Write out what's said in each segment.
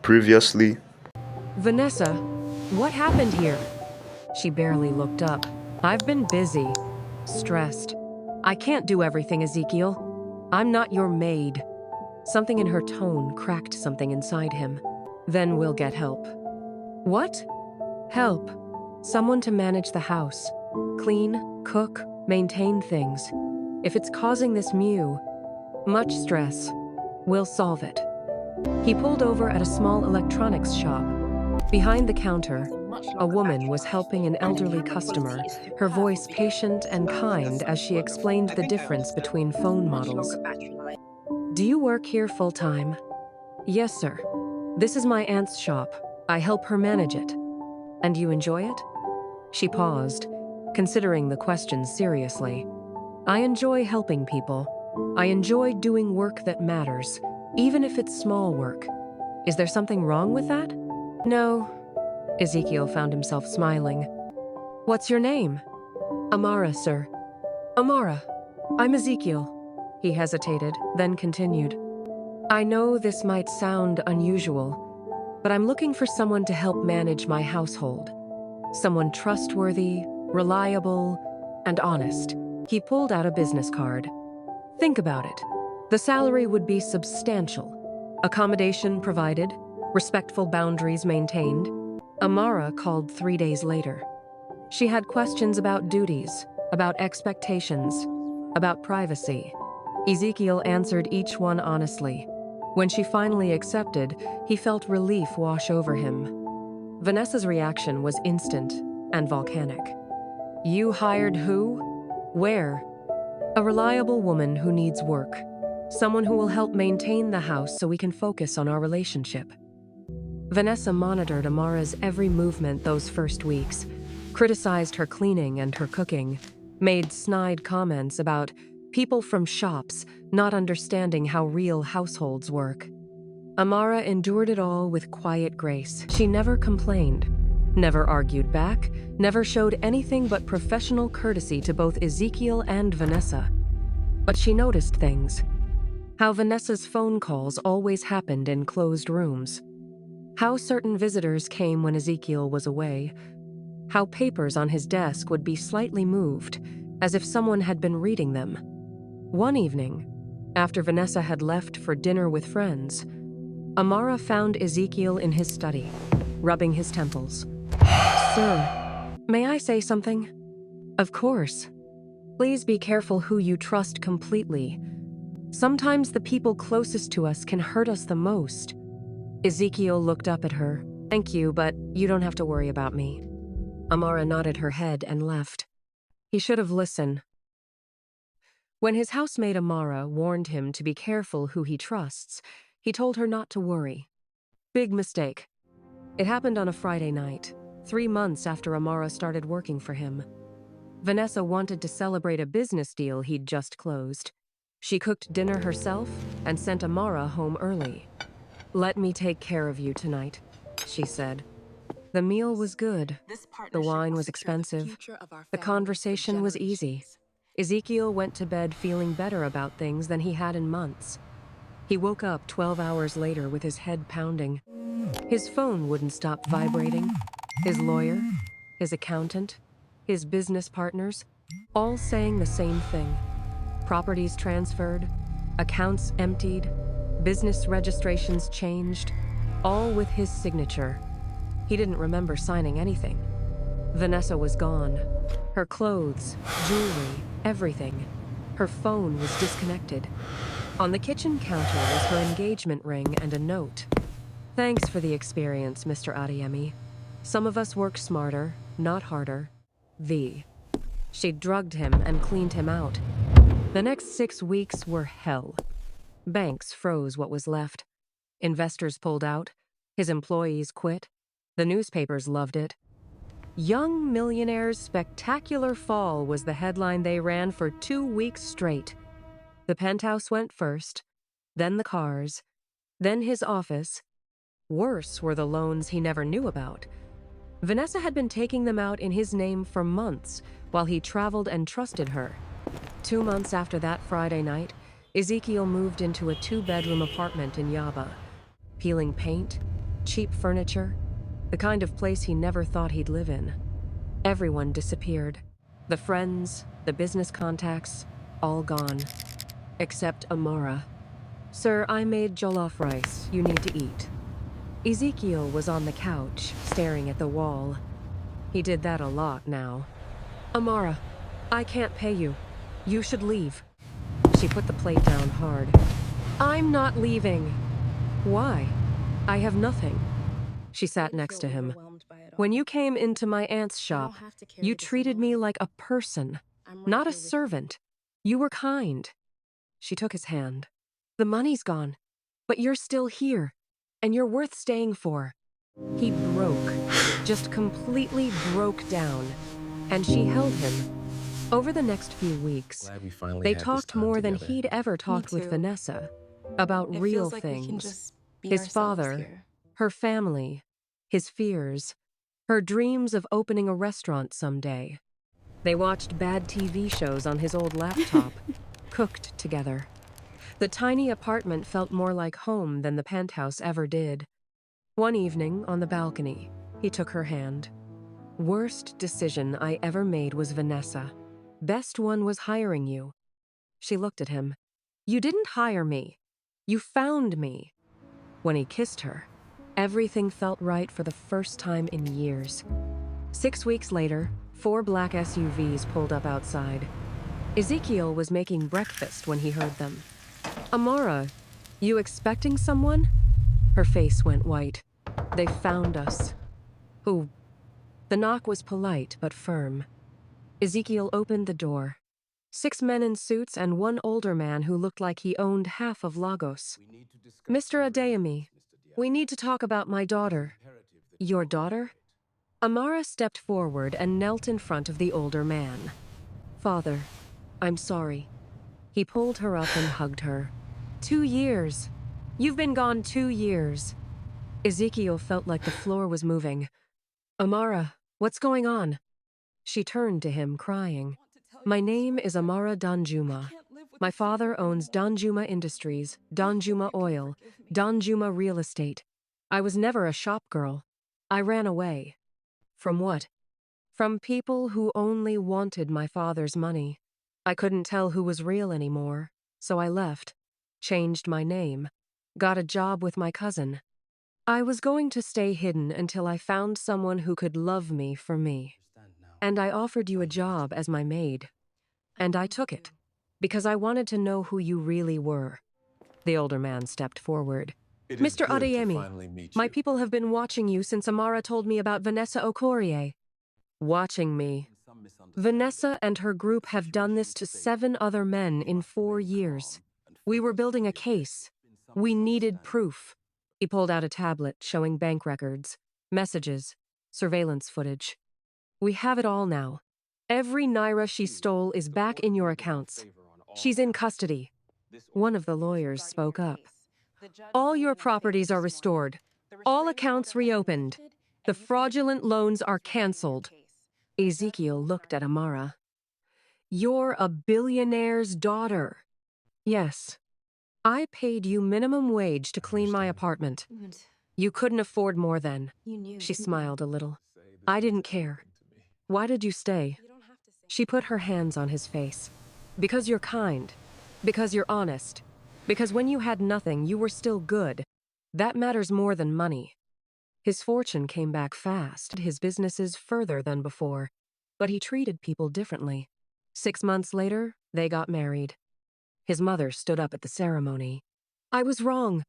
Previously, Vanessa, what happened here? She barely looked up. I've been busy, stressed. I can't do everything, Ezekiel. I'm not your maid. Something in her tone cracked something inside him. Then we'll get help. What? Help. Someone to manage the house. Clean, cook, maintain things. If it's causing this much stress, we'll solve it. He pulled over at a small electronics shop. Behind the counter, a woman was helping an elderly customer, her voice patient and kind as she explained the difference between phone models. Do you work here full-time? Yes, sir. This is my aunt's shop. I help her manage it. And you enjoy it? She paused, considering the question seriously. I enjoy helping people. I enjoy doing work that matters, even if it's small work. Is there something wrong with that? No. Ezekiel found himself smiling. What's your name? Amara, sir. Amara. I'm Ezekiel. He hesitated, then continued. I know this might sound unusual, but I'm looking for someone to help manage my household. Someone trustworthy, reliable, and honest. He pulled out a business card. Think about it. The salary would be substantial. Accommodation provided, respectful boundaries maintained. Amara called 3 days later. She had questions about duties, about expectations, about privacy. Ezekiel answered each one honestly. When she finally accepted, he felt relief wash over him. Vanessa's reaction was instant and volcanic. You hired who? Where? A reliable woman who needs work. Someone who will help maintain the house so we can focus on our relationship. Vanessa monitored Amara's every movement those first weeks, criticized her cleaning and her cooking, made snide comments about people from shops not understanding how real households work. Amara endured it all with quiet grace. She never complained, never argued back, never showed anything but professional courtesy to both Ezekiel and Vanessa. But she noticed things. How Vanessa's phone calls always happened in closed rooms. How certain visitors came when Ezekiel was away. How papers on his desk would be slightly moved, as if someone had been reading them. One evening, after Vanessa had left for dinner with friends, Amara found Ezekiel in his study, rubbing his temples. Sir, may I say something? Of course. Please be careful who you trust completely. Sometimes the people closest to us can hurt us the most. Ezekiel looked up at her. Thank you, but you don't have to worry about me. Amara nodded her head and left. He should have listened. When his housemaid Amara warned him to be careful who he trusts, he told her not to worry. Big mistake. It happened on a Friday night, 3 months after Amara started working for him. Vanessa wanted to celebrate a business deal he'd just closed. She cooked dinner herself and sent Amara home early. Let me take care of you tonight, she said. The meal was good. The wine was expensive. The conversation was easy. Ezekiel went to bed feeling better about things than he had in months. He woke up 12 hours later with his head pounding. His phone wouldn't stop vibrating. His lawyer, his accountant, his business partners, all saying the same thing. Properties transferred, accounts emptied, business registrations changed, all with his signature. He didn't remember signing anything. Vanessa was gone. Her clothes, jewelry, everything. Her phone was disconnected. On the kitchen counter was her engagement ring and a note. Thanks for the experience, Mr. Adeyemi. Some of us work smarter, not harder. V. She drugged him and cleaned him out. The next 6 weeks were hell. Banks froze what was left. Investors pulled out. His employees quit. The newspapers loved it. Young Millionaire's Spectacular Fall was the headline they ran for 2 weeks straight. The penthouse went first, then the cars, then his office. Worse were the loans he never knew about. Vanessa had been taking them out in his name for months while he traveled and trusted her. 2 months after that Friday night, Ezekiel moved into a 2-bedroom apartment in Yaba. Peeling paint, Cheap furniture, the kind of place he never thought he'd live in. Everyone disappeared. The friends, the business contacts, all gone. Except Amara. "Sir, I made jollof rice. You need to eat." Ezekiel was on the couch, staring at the wall. He did that a lot now. "Amara, I can't pay you. You should leave." She put the plate down hard. "I'm not leaving." "Why? I have nothing." She sat next to him. "When you came into my aunt's shop, you treated me like a person, not a servant. You were kind." She took his hand. "The money's gone, but you're still here, and you're worth staying for." He broke, just completely broke down, and she held him. Over the next few weeks, they talked more than he'd ever talked with Vanessa, about real things. His father, her family, his fears, her dreams of opening a restaurant someday. They watched bad TV shows on his old laptop, cooked together. The tiny apartment felt more like home than the penthouse ever did. One evening, on the balcony, he took her hand. "Worst decision I ever made was Vanessa. Best one was hiring you." She looked at him. "You didn't hire me. You found me." When he kissed her, everything felt right for the first time in years. 6 weeks later, 4 black SUVs pulled up outside. Ezekiel was making breakfast when he heard them. "Amara, you expecting someone?" Her face went white. "They found us." "Who?" The knock was polite but firm. Ezekiel opened the door. 6 men in suits and one older man who looked like he owned half of Lagos. "Mr. Adeyemi, we need to talk about my daughter." "Your daughter?" Amara stepped forward and knelt in front of the older man. "Father, I'm sorry." He pulled her up and hugged her. 2 years. You've been gone 2 years. Ezekiel felt like the floor was moving. "Amara, what's going on?" She turned to him, crying. "My name is Amara Danjuma. My father owns Danjuma Industries, Danjuma Oil, Danjuma Real Estate. I was never a shop girl. I ran away." "From what?" "From people who only wanted my father's money. I couldn't tell who was real anymore, so I left, changed my name, got a job with my cousin. I was going to stay hidden until I found someone who could love me for me. And I offered you a job as my maid. And I took it, because I wanted to know who you really were." The older man stepped forward. "Mr. Adeyemi, my people have been watching you since Amara told me about Vanessa Okorie." "Watching me." "Vanessa and her group have done this to 7 other men in 4 years. We were building a case. We needed proof." He pulled out a tablet showing bank records, messages, surveillance footage. "We have it all now. Every naira she stole is back in your accounts. She's in custody." One of the lawyers spoke up. "All your properties are restored. All accounts reopened. The fraudulent loans are canceled." Ezekiel looked at Amara. "You're a billionaire's daughter." "Yes. I paid you minimum wage to clean my apartment. You couldn't afford more then." She smiled a little. "I didn't care. Why did you stay?" She put her hands on his face. "Because you're kind. Because you're honest. Because when you had nothing, you were still good. That matters more than money." His fortune came back fast, his businesses further than before. But he treated people differently. 6 months later, they got married. His mother stood up at the ceremony. "I was wrong.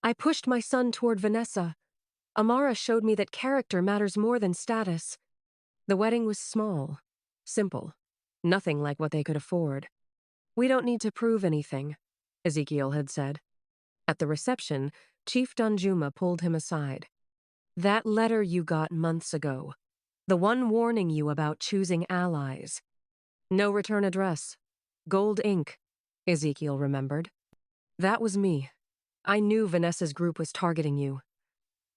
I pushed my son toward Vanessa. Amara showed me that character matters more than status." The wedding was small, simple, nothing like what they could afford. "We don't need to prove anything," Ezekiel had said. At the reception, Chief Danjuma pulled him aside. "That letter you got months ago, the one warning you about choosing allies. No return address. Gold ink," Ezekiel remembered. "That was me. I knew Vanessa's group was targeting you.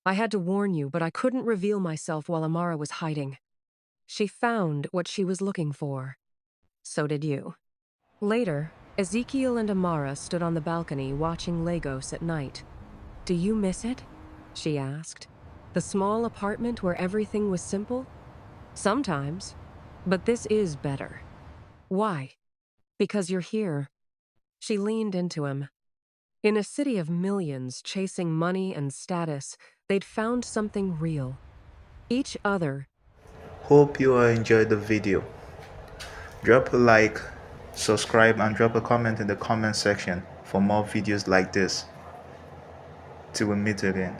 I had to warn you, but I couldn't reveal myself while Amara was hiding. She found what she was looking for. So did you." Later, Ezekiel and Amara stood on the balcony watching Lagos at night. "Do you miss it?" she asked. The small apartment where everything was simple? Sometimes. But this is better. Why? Because you're here. She leaned into him. In a city of millions chasing money and status, they'd found something real. Each other. Hope you all enjoyed the video. Drop a like, subscribe, and drop a comment in the comment section for more videos like this. Till we meet again.